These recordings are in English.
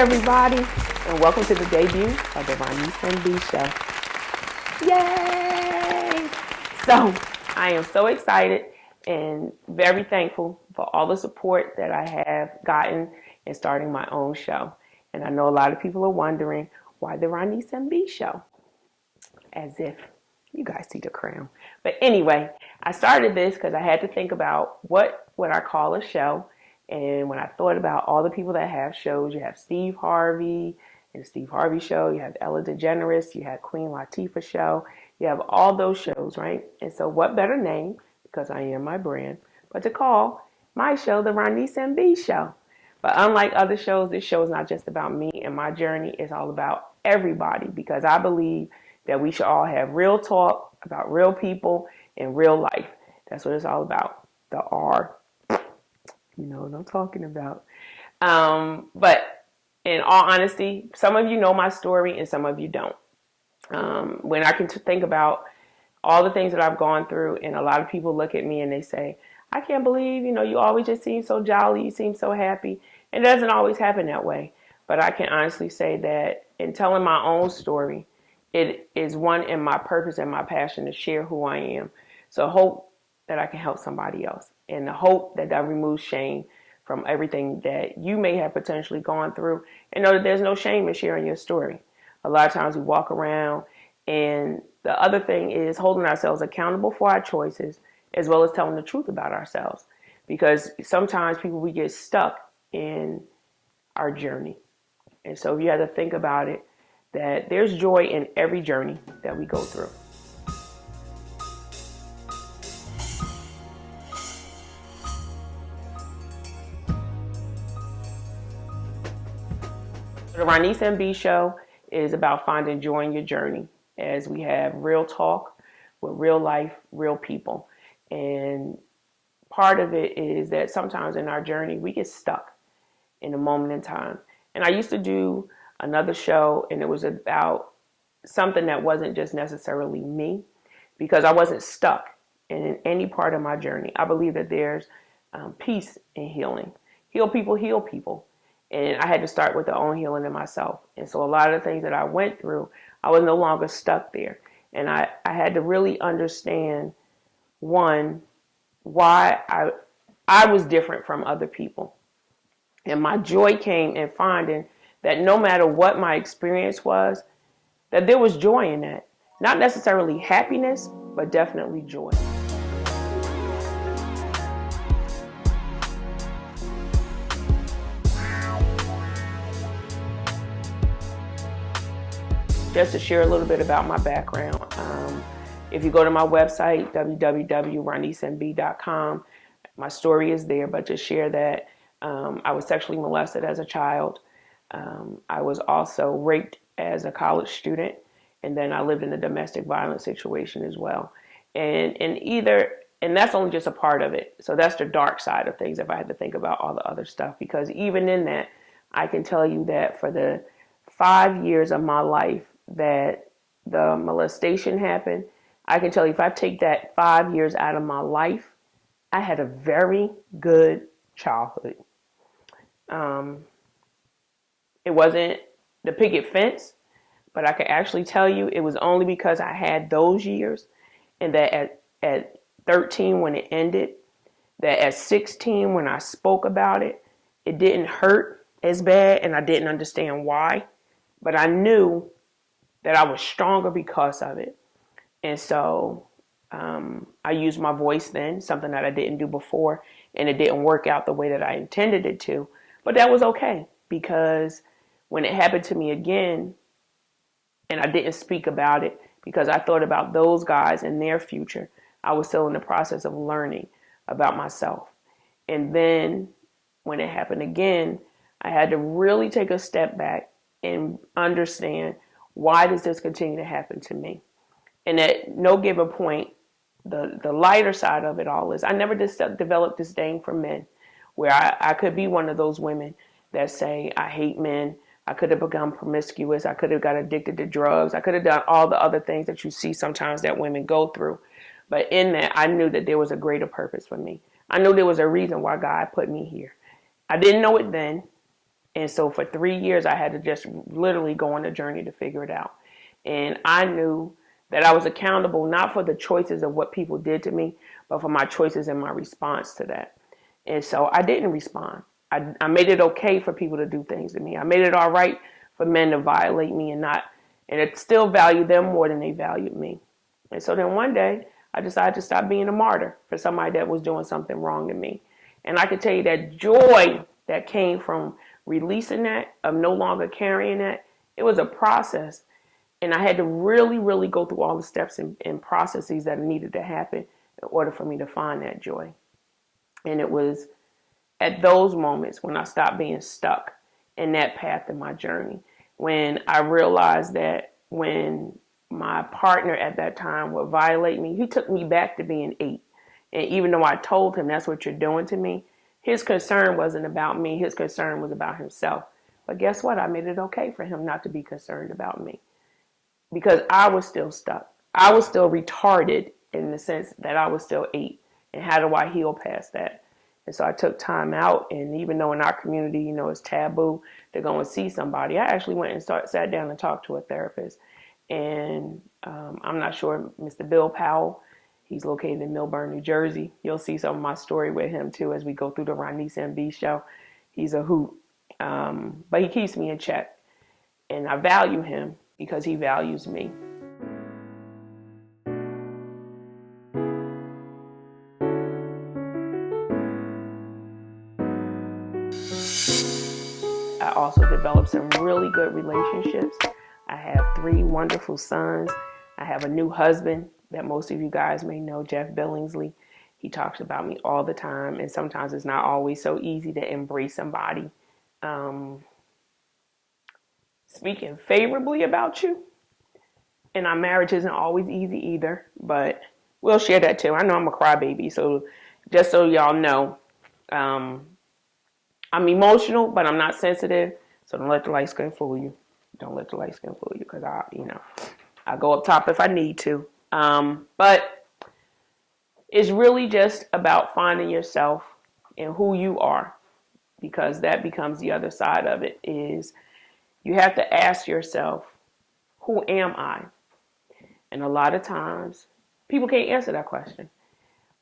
everybody, and welcome to the debut of the Ronice and B Show. Yay! So, I am so excited and very thankful for all the support that I have gotten in starting my own show. And I know a lot of people are wondering, why the Ronice and B Show? As if you guys see the crown. But anyway, I started this because I had to think about what would I call a show. And when I thought about all the people that have shows, you have Steve Harvey and Steve Harvey Show, you have Ella DeGeneres, you have Queen Latifah Show, you have all those shows, right? And so what better name, because I am my brand, but to call my show the Ronice and B Show. But unlike other shows, this show is not just about me and my journey. It's all about everybody, because I believe that we should all have real talk about real people in real life. That's what it's all about. The R. You know what I'm talking about. But in all honesty, some of you know my story and some of you don't. When I can think about all the things that I've gone through, and a lot of people look at me and they say, I can't believe, you always just seem so jolly, you seem so happy. It doesn't always happen that way. But I can honestly say that in telling my own story, it is one in my purpose and my passion to share who I am. So hope that I can help somebody else, and the hope that removes shame from everything that you may have potentially gone through, and know that there's no shame in sharing your story. A lot of times we walk around, and the other thing is holding ourselves accountable for our choices, as well as telling the truth about ourselves, because sometimes we get stuck in our journey. And so you have to think about it, that there's joy in every journey that we go through. The Ronice and B Show is about finding joy in your journey, as we have real talk with real life, real people. And part of it is that sometimes in our journey, we get stuck in a moment in time. And I used to do another show, and it was about something that wasn't just necessarily me, because I wasn't stuck in any part of my journey. I believe that there's peace in healing. Heal people. And I had to start with the own healing in myself. And so a lot of the things that I went through, I was no longer stuck there. And I had to really understand, one, why I was different from other people. And my joy came in finding that no matter what my experience was, that there was joy in that. Not necessarily happiness, but definitely joy. Just to share a little bit about my background, if you go to my website, www.roniceandb.com, my story is there, but just share that I was sexually molested as a child. I was also raped as a college student, and then I lived in a domestic violence situation as well. And that's only just a part of it. So that's the dark side of things, if I had to think about all the other stuff, because even in that, I can tell you that for the 5 years of my life that the molestation happened, I can tell you, if I take that 5 years out of my life, I had a very good childhood. It wasn't the picket fence, but I can actually tell you it was only because I had those years, and that at 13 when it ended, that at 16 when I spoke about it, it didn't hurt as bad, and I didn't understand why, but I knew that I was stronger because of it. And so I used my voice then, something that I didn't do before, and it didn't work out the way that I intended it to. But that was okay, because when it happened to me again, and I didn't speak about it because I thought about those guys and their future, I was still in the process of learning about myself. And then when it happened again, I had to really take a step back and understand, why does this continue to happen to me? And at no given point, the lighter side of it all is I never developed disdain for men, where I could be one of those women that say, I hate men. I could have become promiscuous. I could have got addicted to drugs. I could have done all the other things that you see sometimes that women go through. But in that, I knew that there was a greater purpose for me. I knew there was a reason why God put me here. I didn't know it then, And so for 3 years, I had to just literally go on a journey to figure it out. And I knew that I was accountable not for the choices of what people did to me, but for my choices and my response to that. And so I didn't respond. I made it okay for people to do things to me. I made it all right for men to violate me and it still valued them more than they valued me. And so then one day I decided to stop being a martyr for somebody that was doing something wrong to me. And I can tell you that joy that came from releasing that, of no longer carrying that, it was a process. And I had to really, really go through all the steps and processes that needed to happen in order for me to find that joy. And it was at those moments when I stopped being stuck in that path in my journey, when I realized that when my partner at that time would violate me, he took me back to being 8. And even though I told him that's what you're doing to me, his concern wasn't about me. His concern was about himself. But guess what? I made it okay for him not to be concerned about me because I was still stuck. I was still retarded in the sense that I was still 8. And how do I heal past that? And so I took time out, and even though in our community, you know, it's taboo to go and see somebody, I actually went and sat down and talked to a therapist. And I'm not sure, Mr. Bill Powell, he's located in Millburn, New Jersey. You'll see some of my story with him too as we go through the Ronice and B show. He's a hoot, but he keeps me in check, and I value him because he values me. I also developed some really good relationships. I have 3 wonderful sons. I have a new husband that most of you guys may know, Jeff Billingsley. He talks about me all the time, and sometimes it's not always so easy to embrace somebody speaking favorably about you. And our marriage isn't always easy either, but we'll share that too. I know I'm a crybaby, so just so y'all know, I'm emotional, but I'm not sensitive. So don't let the light skin fool you. Don't let the light skin fool you, because I go up top if I need to. But it's really just about finding yourself and who you are, because that becomes the other side of it. Is you have to ask yourself, who am I? And a lot of times, people can't answer that question.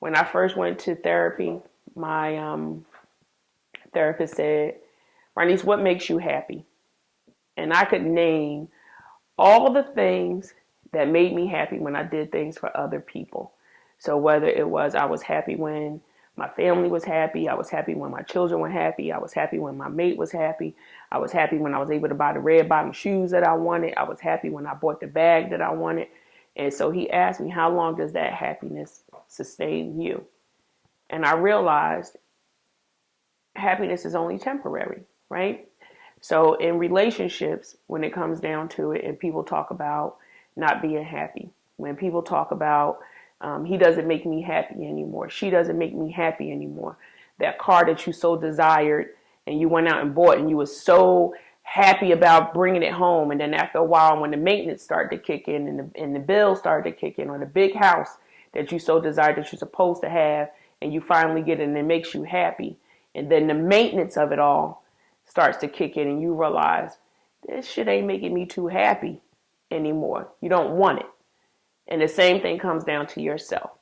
When I first went to therapy, my therapist said, Ronice, what makes you happy? And I could name all the things that made me happy when I did things for other people. So whether it was I was happy when my family was happy, I was happy when my children were happy, I was happy when my mate was happy, I was happy when I was able to buy the red bottom shoes that I wanted, I was happy when I bought the bag that I wanted. And so he asked me, how long does that happiness sustain you? And I realized happiness is only temporary, right? So in relationships, when it comes down to it, and people talk about not being happy, when people talk about he doesn't make me happy anymore, she doesn't make me happy anymore, that car that you so desired and you went out and bought and you were so happy about bringing it home, and then after a while when the maintenance started to kick in and the bills started to kick in, or the big house that you so desired that you're supposed to have, and you finally get it and it makes you happy, and then the maintenance of it all starts to kick in and you realize this shit ain't making me too happy anymore. You don't want it. And the same thing comes down to yourself.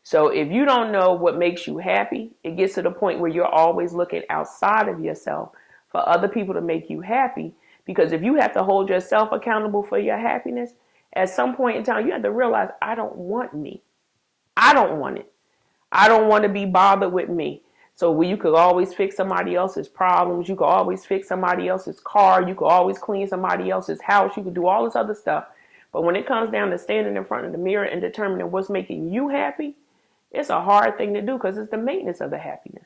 So if you don't know what makes you happy, it gets to the point where you're always looking outside of yourself for other people to make you happy. Because if you have to hold yourself accountable for your happiness, at some point in time, you have to realize, I don't want me. I don't want it. I don't want to be bothered with me. So you could always fix somebody else's problems. You could always fix somebody else's car. You could always clean somebody else's house. You could do all this other stuff. But when it comes down to standing in front of the mirror and determining what's making you happy, it's a hard thing to do because it's the maintenance of the happiness.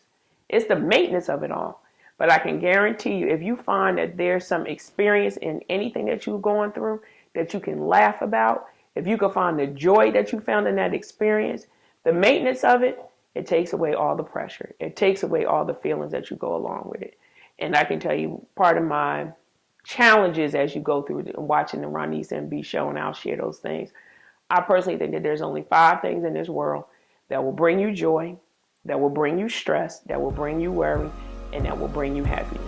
It's the maintenance of it all. But I can guarantee you, if you find that there's some experience in anything that you're going through that you can laugh about, if you can find the joy that you found in that experience, the maintenance of it, it takes away all the pressure. It takes away all the feelings that you go along with it. And I can tell you, part of my challenges as you go through watching the Ronice and B show, and I'll share those things. I personally think that there's only 5 things in this world that will bring you joy, that will bring you stress, that will bring you worry, and that will bring you happiness.